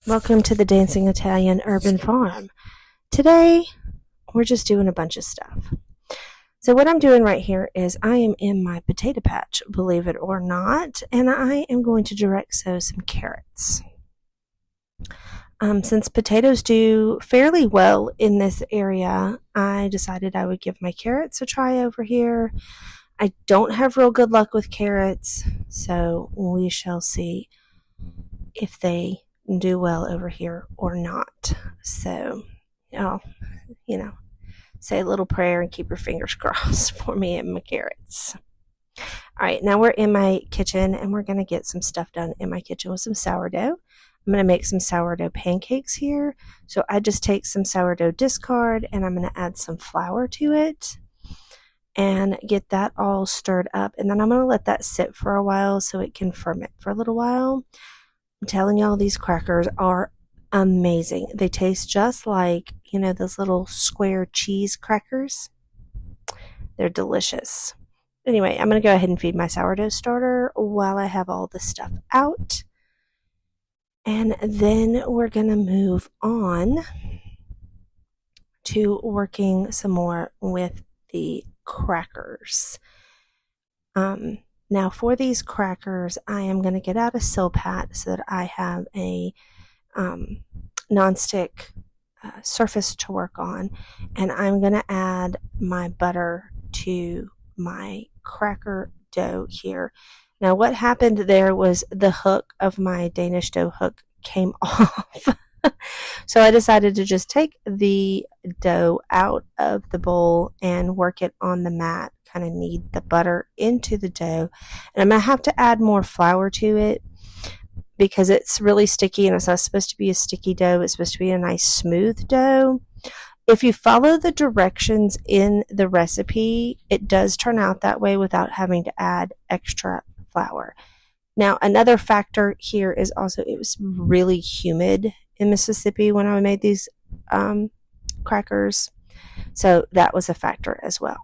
Welcome to the Dancing Italian Urban Farm. Today, we're just doing a bunch of stuff. So what I'm doing right here is I am in my potato patch, believe it or not, and I am going to direct sow some carrots. Since potatoes do fairly well in this area, I decided I would give my carrots a try over here. I don't have real good luck with carrots, so we shall see if they do well over here or not. So, I'll, say a little prayer and keep your fingers crossed for me and my carrots. All right, now we're in my kitchen and we're going to get some stuff done in my kitchen with some sourdough. I'm going to make some sourdough pancakes here. So I just take some sourdough discard and I'm going to add some flour to it and get that all stirred up. And then I'm going to let that sit for a while so it can ferment for a little while. I'm telling y'all, these crackers are amazing. They taste just like, those little square cheese crackers. They're delicious. Anyway, I'm going to go ahead and feed my sourdough starter while I have all this stuff out. And then we're going to move on to working some more with the crackers. Now for these crackers, I am going to get out a Silpat so that I have a nonstick surface to work on, and I'm going to add my butter to my cracker dough here. Now what happened there was the hook of my Danish dough hook came off. So I decided to just take the dough out of the bowl and work it on the mat, kind of knead the butter into the dough. And I'm going to have to add more flour to it because it's really sticky and it's not supposed to be a sticky dough. It's supposed to be a nice smooth dough. If you follow the directions in the recipe, it does turn out that way without having to add extra flour. Now, another factor here is also it was really humid in Mississippi when I made these crackers. So that was a factor as well.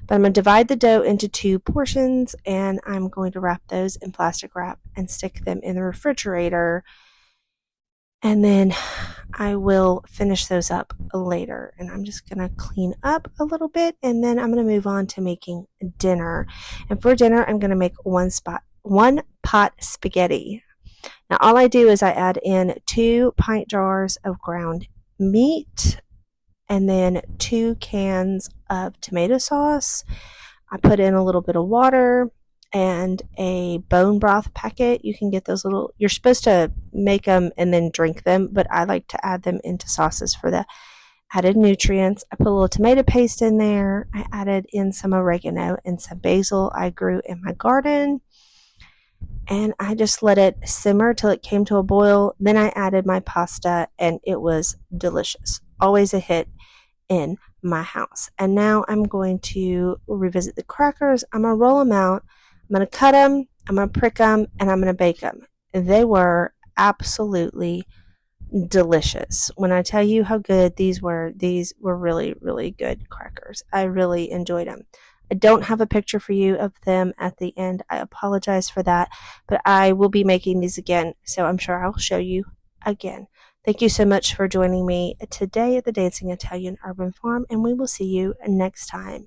But I'm going to divide the dough into 2 portions and I'm going to wrap those in plastic wrap and stick them in the refrigerator. And then I will finish those up later. And I'm just going to clean up a little bit and then I'm going to move on to making dinner. And for dinner, I'm going to make one pot spaghetti. Now all I do is I add in 2 pint jars of ground meat and then 2 cans of tomato sauce. I put in a little bit of water and a bone broth packet. You can get those you're supposed to make them and then drink them, but I like to add them into sauces for the added nutrients. I put a little tomato paste in there. I added in some oregano and some basil I grew in my garden. And I just let it simmer till it came to a boil. Then I added my pasta and it was delicious. Always a hit in my house. And now I'm going to revisit the crackers. I'm going to roll them out. I'm going to cut them. I'm going to prick them and I'm going to bake them. They were absolutely delicious. When I tell you how good these were really, really good crackers. I really enjoyed them. I don't have a picture for you of them at the end. I apologize for that, but I will be making these again, so I'm sure I'll show you again. Thank you so much for joining me today at the Dancing Italian Urban Farm, and we will see you next time.